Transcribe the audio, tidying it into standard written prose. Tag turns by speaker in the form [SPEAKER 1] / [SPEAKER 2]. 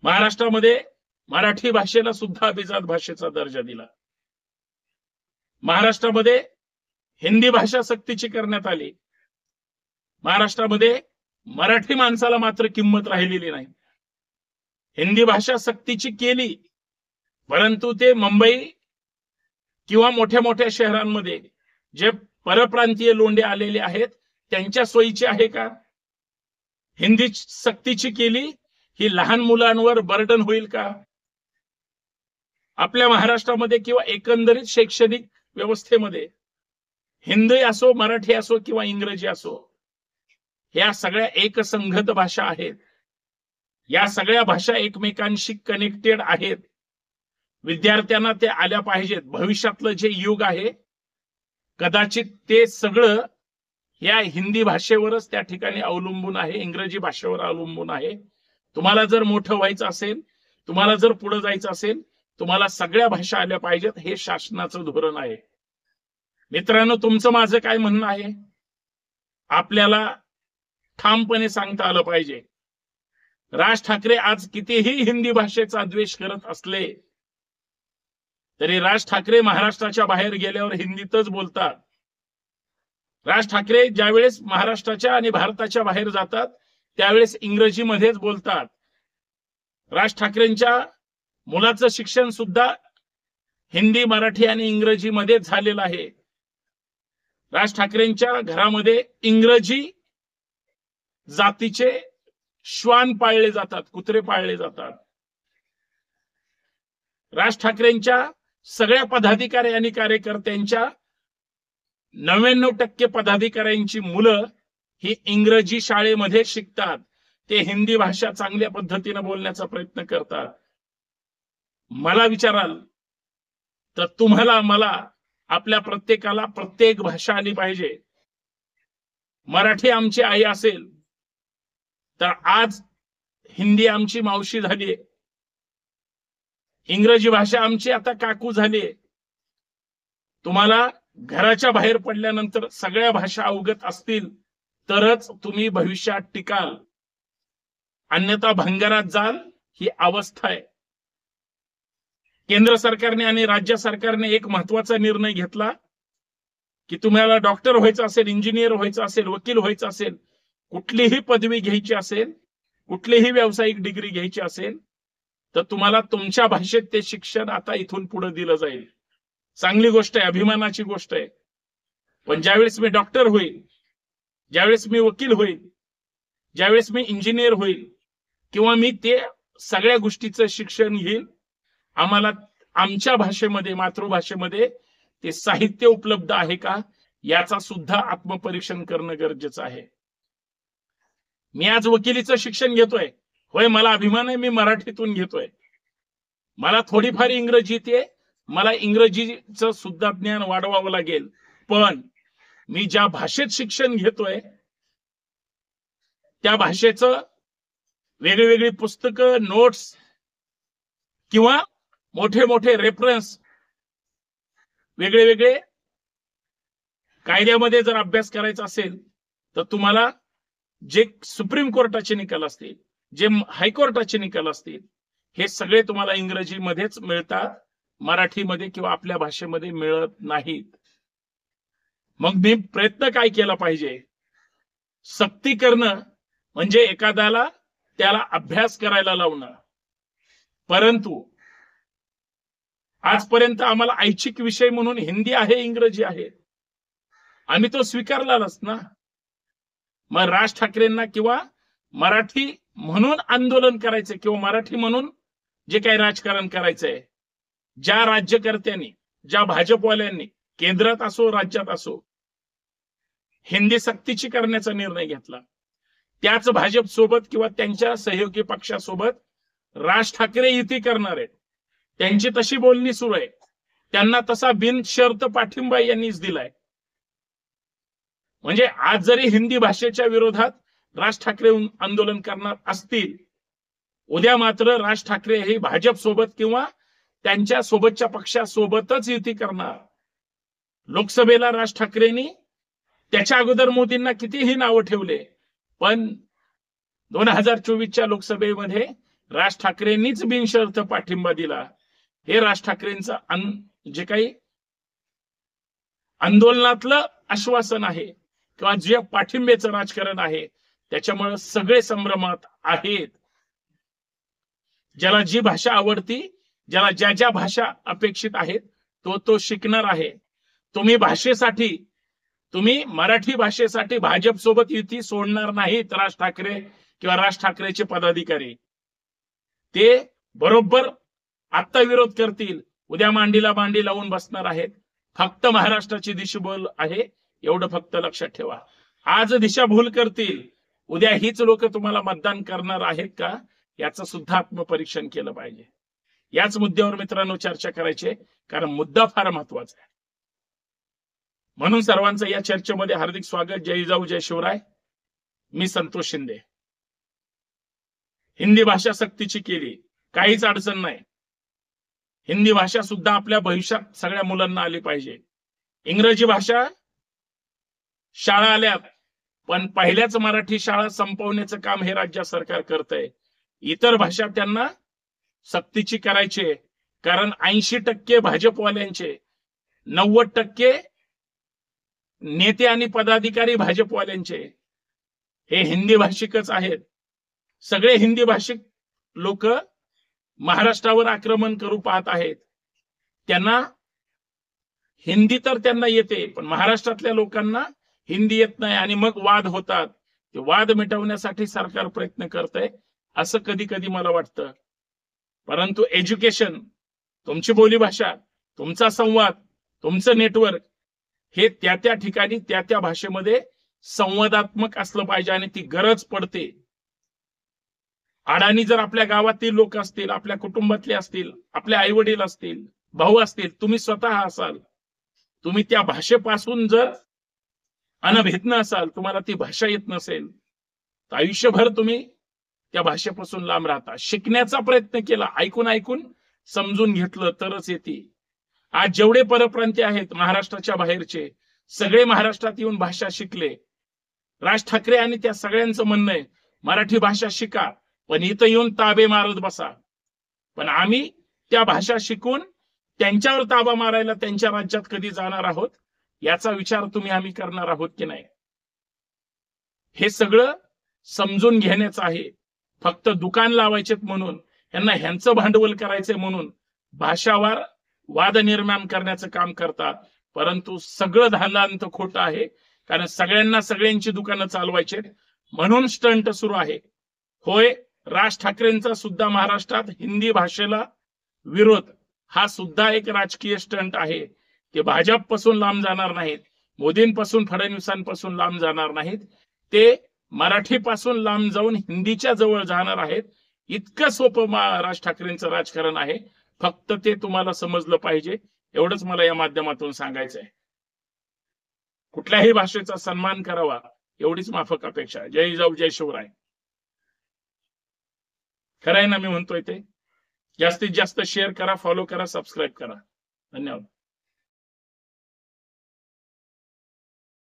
[SPEAKER 1] महाराष्ट्रामध्ये मराठी भाषेला सुद्धा अभिजात भाषेचा दर्जा दिला. महाराष्ट्रामध्ये हिंदी भाषा सक्तीची करण्यात आली. महाराष्ट्रामध्ये मराठी माणसाला मात्र किंमत राहिलेली नाही. हिंदी भाषा सक्तीची केली, परंतु ते मुंबई किंवा मोठ्या मोठ्या शहरांमध्ये जे परप्रांतीय लोंढे आलेले आहेत त्यांच्या सोयीची आहे का? हिंदी सक्तीची केली ही लहान मुलांवर बर्डन होईल का? आपल्या महाराष्ट्रामध्ये किंवा एकंदरीत शैक्षणिक व्यवस्थेमध्ये हिंदी असो, मराठी असो किंवा इंग्रजी असो, या सगळ्या एकसंगत भाषा आहेत. या सगळ्या भाषा एकमेकांशी कनेक्टेड आहेत. विद्यार्थ्यांना ते आल्या पाहिजेत. भविष्यातलं जे युग आहे कदाचित ते सगळं या हिंदी भाषेवरच त्या ठिकाणी अवलंबून आहे, इंग्रजी भाषेवर अवलंबून आहे. तुम्हाला जर मोठं व्हायचं असेल, तुम्हाला जर पुढे जायचं असेल, तुम्हाला सगळ्या भाषा आल्या पाहिजेत. हे शासनाचं धोरण आहे. मित्रांनो, तुमचं माझं काय म्हणणं आहे? आपल्याला ठामपणे सांगता आलं पाहिजे. राज ठाकरे आज कितीही हिंदी भाषेचा द्वेष करत असले तरी राज ठाकरे महाराष्ट्राच्या बाहेर गेल्यावर हिंदीतच बोलतात. राज ठाकरे ज्यावेळेस महाराष्ट्राच्या आणि भारताच्या बाहेर जातात त्यावेळेस इंग्रजीमध्येच बोलतात. राज ठाकरेंच्या मुलाचं शिक्षण सुद्धा हिंदी, मराठी आणि इंग्रजीमध्येच झालेलं आहे. राज ठाकरेंच्या घरामध्ये इंग्रजी जातीचे श्वान पाळले जातात, कुत्रे पाळले जातात. राज ठाकरेंच्या सगळ्या पदाधिकारी आणि कार्यकर्त्यांच्या 99% पदाधिकाऱ्यांची मुलं ही इंग्रजी शाळेमध्ये शिकतात. ते हिंदी भाषा चांगल्या पद्धतीने बोलण्याचा प्रयत्न करतात. मला विचाराल तर तुम्हाला, मला, आपल्या प्रत्येकाला प्रत्येक भाषा आली पाहिजे. मराठी आमची आई असेल तर आज हिंदी आमची मावशी झालीये, इंग्रजी भाषा आमची आता काकू झालीये. तुम्हाला घराच्या बाहेर पडल्यानंतर सगळ्या भाषा अवगत असतील तरच तुम्ही भविष्यात टिकाल, अन्यथा भंगारात जाल. ही अवस्था आहे. केंद्र सरकारने आणि राज्य सरकारने एक महत्वाचा निर्णय घेतला की तुम्हाला डॉक्टर व्हायचं असेल, इंजिनियर व्हायचं असेल, वकील व्हायचं असेल, कुठलीही पदवी घ्यायची असेल, कुठलीही व्यावसायिक डिग्री घ्यायची असेल तर तुम्हाला तुमच्या भाषेत ते शिक्षण आता इथून पुढे दिलं जाईल. चांगली गोष्ट आहे, अभिमानाची गोष्ट आहे. पण ज्यावेळेस मी डॉक्टर होईल, ज्यावेळेस मी वकील होईल, ज्यावेळेस मी इंजिनियर होईल किंवा मी ते सगळ्या गोष्टीचं शिक्षण घेईल, आम्हाला आमच्या भाषेमध्ये, मातृभाषेमध्ये ते साहित्य उपलब्ध आहे का याचा सुद्धा आत्मपरीक्षण करणं गरजेचं आहे. मी आज वकिलीचं शिक्षण घेतोय, होय, मला अभिमान आहे, मी मराठीतून घेतोय. मला थोडीफार इंग्रजी येते, मला इंग्रजीचं सुद्धा ज्ञान वाढवावं लागेल. पण मी ज्या भाषेत शिक्षण घेतोय त्या भाषेचं वेगवेगळी पुस्तकं, नोट्स किंवा मोठे मोठे रेफरन्स, वेगळे वेगळे कायद्यामध्ये जर अभ्यास करायचा असेल तर तुम्हाला जे सुप्रीम कोर्टाचे निकाल असतील, जे हायकोर्टाचे निकाल असतील, हे सगळे तुम्हाला इंग्रजीमध्येच मिळतात, मराठीमध्ये किंवा आपल्या भाषेमध्ये मिळत नाहीत. मग मी प्रयत्न काय केला पाहिजे? सक्ती करणं म्हणजे एखाद्याला त्याला अभ्यास करायला लावणं. परंतु आजपर्यंत आम्हाला ऐच्छिक विषय म्हणून हिंदी आहे, इंग्रजी आहे, आम्ही तो स्वीकारलाच ना. मग राज ठाकरेंना किंवा मराठी म्हणून आंदोलन करायचं किंवा मराठी म्हणून जे काही राजकारण करायचंय, ज्या राज्यकर्त्यांनी, ज्या भाजपवाल्यांनी केंद्रात असो राज्यात असो हिंदी सक्तीची करण्याचा निर्णय घेतला, त्याच भाजप सोबत किंवा त्यांच्या सहयोगी पक्षासोबत राज ठाकरे युती करणार आहेत. त्यांची तशी बोलणी सुरू आहे. त्यांना तसा बिनशर्त पाठिंबा यांनीच दिलाय. म्हणजे आज जरी हिंदी भाषेच्या विरोधात राज ठाकरे आंदोलन करणार असतील, उद्या मात्र राज ठाकरे हे भाजप सोबत किंवा त्यांच्या सोबतच्या पक्षासोबतच युती करणार. लोकसभेला राज ठाकरेंनी त्याच्या अगोदर मोदींना कितीही नावं ठेवले, पण 2024च्या लोकसभेमध्ये राज ठाकरेंनीच बिनशर्त पाठिंबा दिला. हे राज ठाकरेंचं जे काही आंदोलनातलं आश्वासन आहे किंवा जे पाठिंब्याचं राजकारण आहे त्याच्यामुळे सगळे संभ्रमात आहेत. ज्याला जी भाषा आवडती, ज्याला ज्या ज्या भाषा अपेक्षित आहेत तो शिकणार आहे. तुम्ही मराठी भाषेसाठी भाजप सोबत युती सोडणार नाहीत. राज ठाकरे किंवा राज ठाकरेचे पदाधिकारी ते बरोबर आता विरोध करतील, उद्या मांडीला मांडी लावून बसणार आहेत. फक्त महाराष्ट्राची दिशाभूल आहे एवढं फक्त लक्षात ठेवा. आज दिशाभूल करतील, उद्या हीच लोक तुम्हाला मतदान करणार आहेत का याचं सुद्धा आत्मपरीक्षण केलं पाहिजे. याच मुद्द्यावर मित्रांनो चर्चा करायची, कारण मुद्दा फार महत्वाचा आहे. म्हणून सर्वांचं या चर्चेमध्ये हार्दिक स्वागत. जय जिजाऊ जय शिवराय. मी संतोष शिंदे. हिंदी भाषा सक्तीची केली, काहीच अडचण नाही. हिंदी भाषा सुद्धा आपल्या भविष्यात सगळ्या मुलांना आली पाहिजे. इंग्रजी भाषा शाळा आल्यात, पण पहिल्याच मराठी शाळा संपवण्याचं काम हे राज्य सरकार करतंय. इतर भाषा त्यांना सक्तीची करायची, कारण 80% भाजपवाल्यांचे, 90% नेते आणि पदाधिकारी भाजपवाल्यांचे हे हिंदी भाषिकच आहेत. सगळे हिंदी भाषिक लोक महाराष्ट्रावर आक्रमण करू पाहत आहेत. त्यांना हिंदी तर त्यांना येते, पण महाराष्ट्रातल्या लोकांना हिंदी येत नाही आणि मग वाद होतात. ते वाद मिटवण्यासाठी सरकार प्रयत्न करतंय असं कधी कधी मला वाटतं. परंतु एज्युकेशन, तुमची बोलीभाषा, तुमचा संवाद, तुमचं नेटवर्क हे त्या त्या ठिकाणी त्या त्या भाषेमध्ये संवादात्मक असलं पाहिजे आणि ती गरज पडते. अडाणी जर आपल्या गावातील लोक असतील, आपल्या कुटुंबातले असतील, आपले आई वडील असतील, भाऊ असतील, तुम्ही स्वतः असाल, तुम्ही त्या भाषेपासून जर अनभिज्ञ असाल, तुम्हाला ती भाषा येत नसेल तर आयुष्यभर तुम्ही त्या भाषेपासून लांब राहता. शिकण्याचा प्रयत्न केला, ऐकून ऐकून समजून घेतलं तरच येते. आज जेवढे परप्रांतीय आहेत महाराष्ट्राच्या बाहेरचे, सगळे महाराष्ट्रात येऊन भाषा शिकले. राज ठाकरे आणि त्या सगळ्यांचं म्हणणं आहे मराठी भाषा शिका, पण इथं येऊन ताबे मारत बसा. पण आम्ही त्या भाषा शिकून त्यांच्यावर ताबा मारायला त्यांच्या राज्यात कधी जाणार आहोत याचा विचार आम्ही करणार आहोत की नाही, हे सगळं समजून घेण्याचं आहे. फक्त दुकान लावायचे म्हणून, यांना ह्यांचं भांडवल करायचंय म्हणून भाषावार वाद निर्माण करण्याचं काम करतात. परंतु सगळं धांदल खोटं आहे, कारण सगळ्यांना सगळ्यांची दुकानं चालवायचे म्हणून स्टंट सुरू आहे. होय, राज ठाकरेंचा सुद्धा महाराष्ट्रात हिंदी भाषेला विरोध हा सुद्धा एक राजकीय स्टंट आहे. ते भाजपपासून लांब जाणार नाहीत, मोदींपासून फडणवीसांपासून लांब जाणार नाहीत, ते मराठीपासून लांब जाऊन हिंदीच्या जवळ जाणार आहेत. इतकं सोपं राज ठाकरेंचं राजकारण आहे. फक्त ते तुम्हाला समजलं पाहिजे, एवढंच मला या माध्यमातून सांगायचं आहे. कुठल्याही भाषेचा सन्मान करावा एवढीच माफक अपेक्षा. जय जिजाऊ जय शिवराय. खरं आहे ना मी म्हणतोय ते? जास्तीत जास्त शेअर करा, फॉलो करा, सबस्क्राईब करा. धन्यवाद.